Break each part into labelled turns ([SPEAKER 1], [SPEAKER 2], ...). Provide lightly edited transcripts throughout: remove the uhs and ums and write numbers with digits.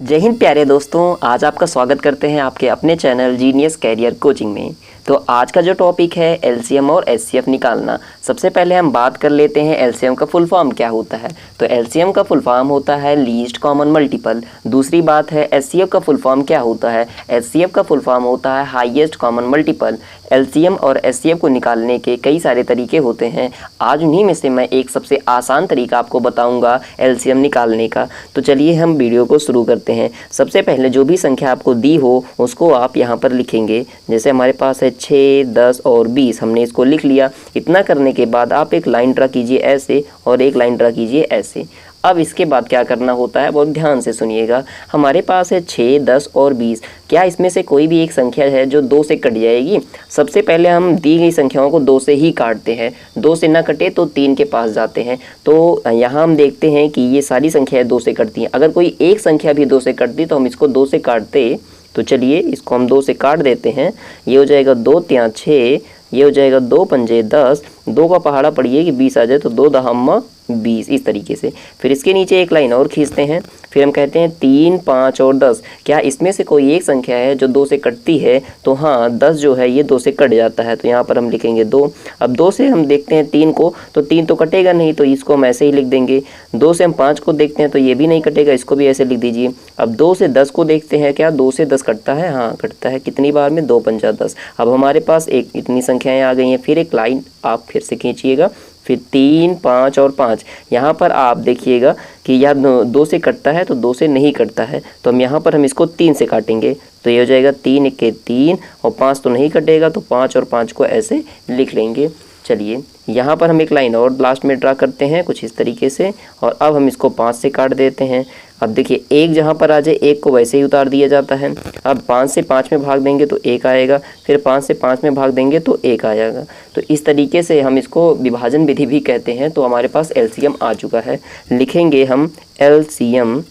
[SPEAKER 1] जय हिंद प्यारे दोस्तों, आज आपका स्वागत करते हैं आपके अपने चैनल जीनियस कैरियर कोचिंग में। तो आज का जो टॉपिक है एलसीएम और एचसीएफ निकालना। सबसे पहले हम बात कर लेते हैं एलसीएम का फुल फॉर्म क्या होता है। तो एलसीएम का फुल फॉर्म होता है लीस्ट कॉमन मल्टीपल। दूसरी बात है एचसीएफ का फुल फॉर्म क्या होता है। एचसीएफ का फुल फॉर्म होता है हाईएस्ट कॉमन मल्टीपल। एलसीएम और एचसीएफ को निकालने के कई सारे तरीके होते हैं। आज उन्हीं में से मैं एक सबसे आसान तरीका आपको बताऊंगा एलसीएम निकालने का। तो चलिए हम वीडियो को शुरू करते हैं। सबसे पहले जो भी संख्या आपको दी हो उसको आप यहाँ पर लिखेंगे। जैसे हमारे पास है 6, 10 और 20, हमने इसको लिख लिया। इतना करने के बाद आप एक लाइन ड्रा कीजिए ऐसे और एक लाइन ड्रा कीजिए ऐसे। अब इसके बाद क्या करना होता है बहुत ध्यान से सुनिएगा। हमारे पास है 6, 10 और 20। क्या इसमें से कोई भी एक संख्या है जो 2 से कट जाएगी? सबसे पहले हम दी गई संख्याओं को 2 से ही काटते हैं। 2 से ना कटे तो 3 के पास जाते हैं। तो यहाँ हम देखते हैं कि ये सारी संख्याएं 2 से कटती हैं। अगर कोई एक संख्या भी 2 से कटती तो हम इसको 2 से काटते। तो चलिए इसको हम 2 से काट देते हैं। ये हो जाएगा 2 तिया 6, ये हो जाएगा 2 पंजे 10, 2 का पहाड़ा पड़िए कि 20 आ जाए तो 2 दहम्मा 20, इस तरीके से। फिर इसके नीचे एक लाइन और खींचते हैं। फिर हम कहते हैं 3, 5 और 10। क्या इसमें से कोई एक संख्या है जो 2 से कटती है? तो हाँ, 10 जो है ये 2 से कट जाता है। तो यहाँ पर हम लिखेंगे 2। अब 2 से हम देखते हैं 3 को, तो 3 तो कटेगा नहीं, तो इसको हम ऐसे ही लिख देंगे। 2 से हम 5 को देखते हैं तो ये भी नहीं कटेगा, इसको भी ऐसे लिख दीजिए। अब 2 से 10 को देखते हैं, क्या 2 से 10 कटता है? हाँ कटता है। कितनी बार में? 2 पंजा 10। अब हमारे पास एक इतनी संख्याएं आ गई हैं। फिर एक लाइन आप फिर से खींचिएगा। फिर 3, 5 और 5। यहाँ पर आप देखिएगा कि यह 2 से कटता है तो 2 से नहीं कटता है। तो हम यहाँ पर हम इसको 3 से काटेंगे। तो ये हो जाएगा 3 1 3 और 5 तो नहीं कटेगा, तो 5 और 5 को ऐसे लिख लेंगे। चलिए यहाँ पर हम एक लाइन और लास्ट में ड्रा करते हैं कुछ इस तरीके से। और अब हम इसको 5 से काट देते हैं। अब देखिए एक जहाँ पर आ जाए एक को वैसे ही उतार दिया जाता है। अब 5 से 5 में भाग देंगे तो 1 आएगा। फिर 5 से 5 में भाग देंगे तो 1 आ जाएगा। तो इस तरीके से हम इसको विभाजन विधि भी कहते हैं। तो हमारे पास एलसीएम आ चुका है। लिखेंगे हम एलसीएम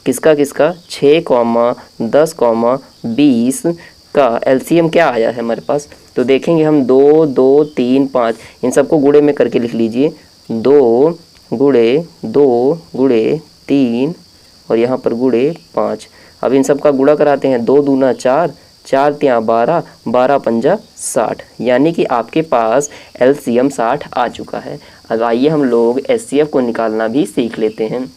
[SPEAKER 1] किसका 6, 10, 20 का एलसीएम क्या आया है हमारे पास। तो देखेंगे हम 2, 2, 3, 5, इन सबको गुणे में करके लिख लीजिए। 2 गुणे 2 गुणे 3 और यहाँ पर गुणे 5। अब इन सब का गुणा कराते हैं। 2 दूना 4, 4 तिया 12, 12 पंजा 60, यानी कि आपके पास एलसीएम 60 आ चुका है। अब आइए हम लोग एचसीएफ को निकालना भी सीख लेते हैं।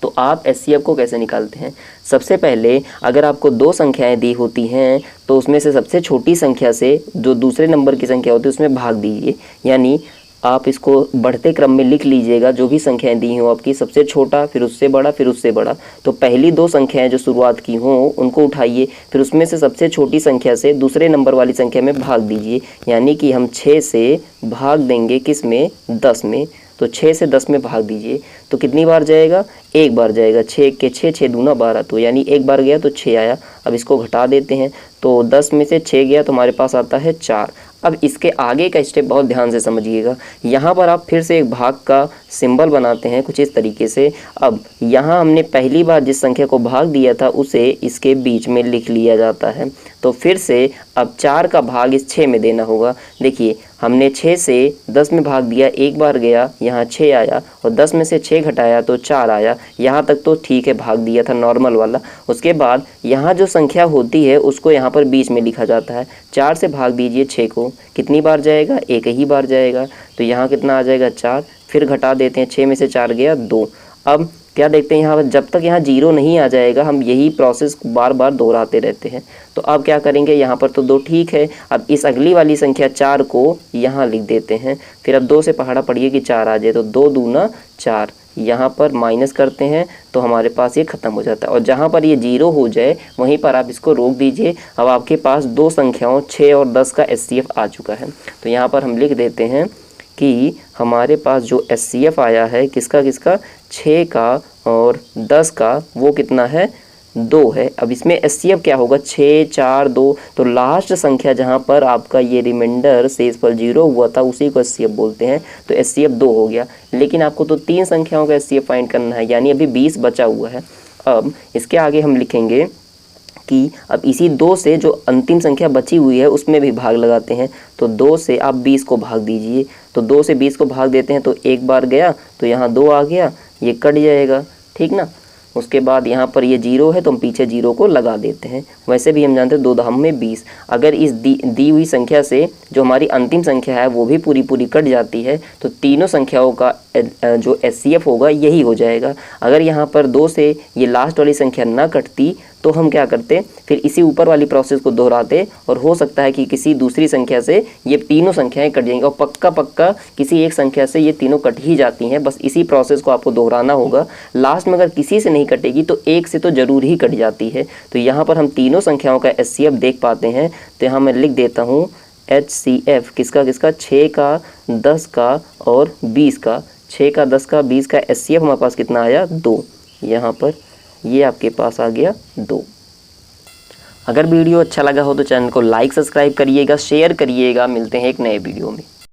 [SPEAKER 1] तो आप एचसीएफ को कैसे निकालते हैं? सबसे पहले अगर आपको 2 संख्याएं दी होती हैं तो उसमें से सबसे छोटी संख्या से जो दूसरे नंबर की संख्या होती है उसमें भाग दीजिए। यानी आप इसको बढ़ते क्रम में लिख लीजिएगा। जो भी संख्याएं दी हों आपकी, सबसे छोटा फिर उससे बड़ा फिर उससे बड़ा। तो पहली 2 संख्याएं जो शुरुआत की हों उनको उठाइए। फिर उसमें से सबसे छोटी संख्या से दूसरे नंबर वाली संख्या में भाग दीजिए। यानी कि हम 6 से भाग देंगे किस में? 10 में। तो 6 से 10 में भाग दीजिए तो कितनी बार जाएगा? एक बार जाएगा। 6 के 6, 6 दूना 12, तो यानी एक बार गया तो 6 आया। अब इसको घटा देते हैं तो 10 में से 6 गया तो हमारे पास आता है 4। अब इसके आगे का स्टेप बहुत ध्यान से समझिएगा। यहाँ पर आप फिर से एक भाग का सिंबल बनाते हैं कुछ इस तरीके से। अब यहाँ हमने पहली बार जिस संख्या को भाग दिया था उसे इसके बीच में लिख लिया जाता है। तो फिर से अब 4 का भाग इस 6 में देना होगा। देखिए हमने 6 से 10 में भाग दिया, एक बार गया, यहाँ 6 आया और 10 में से 6 घटाया तो 4 आया। यहाँ तक तो ठीक है, भाग दिया था नॉर्मल वाला। उसके बाद यहाँ जो संख्या होती है उसको यहाँ पर बीच में लिखा जाता है। 4 से भाग दीजिए 6 को, कितनी बार जाएगा? एक ही बार जाएगा। तो यहाँ कितना आ जाएगा? 4। फिर घटा देते हैं, 6 में से 4 गया 2। अब क्या देखते हैं यहाँ पर, जब तक यहाँ 0 नहीं आ जाएगा हम यही प्रोसेस बार बार दोहराते रहते हैं। तो अब क्या करेंगे, यहाँ पर तो 2 ठीक है। अब इस अगली वाली संख्या 4 को यहाँ लिख देते हैं। फिर अब 2 से पहाड़ा पड़िए कि 4 आ जाए, तो 2 दूना 4, यहाँ पर माइनस करते हैं तो हमारे पास ये ख़त्म हो जाता है। और जहाँ पर ये 0 हो जाए वहीं पर आप इसको रोक दीजिए। अब आपके पास 2 संख्याओं 6 और 10 का एचसीएफ आ चुका है। तो यहाँ पर हम लिख देते हैं कि हमारे पास जो एचसीएफ आया है किसका 6 का और 10 का, वो कितना है? 2 है। अब इसमें एचसीएफ क्या होगा? 6, 4, 2। तो लास्ट संख्या जहाँ पर आपका ये रिमाइंडर शेषफल 0 हुआ था उसी को एचसीएफ बोलते हैं। तो एचसीएफ 2 हो गया। लेकिन आपको तो 3 संख्याओं का एचसीएफ फाइंड करना है, यानी अभी 20 बचा हुआ है। अब इसके आगे हम लिखेंगे कि अब इसी 2 से जो अंतिम संख्या बची हुई है उसमें भी भाग लगाते हैं। तो 2 से आप 20 को भाग दीजिए। तो 2 से 20 को भाग देते हैं तो एक बार गया तो यहाँ 2 आ गया, ये कट जाएगा, ठीक ना। उसके बाद यहाँ पर ये 0 है तो हम पीछे 0 को लगा देते हैं। वैसे भी हम जानते हैं 2 दहम में 20। अगर इस दी हुई संख्या से जो हमारी अंतिम संख्या है वो भी पूरी पूरी कट जाती है तो तीनों संख्याओं का जो HCF होगा यही हो जाएगा। अगर यहाँ पर 2 से ये लास्ट वाली संख्या ना कटती तो हम क्या करते, फिर इसी ऊपर वाली प्रोसेस को दोहराते और हो सकता है कि किसी दूसरी संख्या से ये तीनों संख्याएं कट जाएंगी और पक्का किसी एक संख्या से ये तीनों कट ही जाती हैं। बस इसी प्रोसेस को आपको दोहराना होगा। लास्ट में अगर किसी से नहीं कटेगी तो एक से तो ज़रूर ही कट जाती है। तो यहाँ पर हम तीनों संख्याओं का HCF देख पाते हैं। तो यहाँ मैं लिख देता हूँ HCF किसका 6 का 10 का और 20 का। 6 का 10 का 20 का HCF हमारे पास कितना आया 2। यहाँ पर ये आपके पास आ गया 2। अगर वीडियो अच्छा लगा हो तो चैनल को लाइक सब्सक्राइब करिएगा, शेयर करिएगा। मिलते हैं एक नए वीडियो में।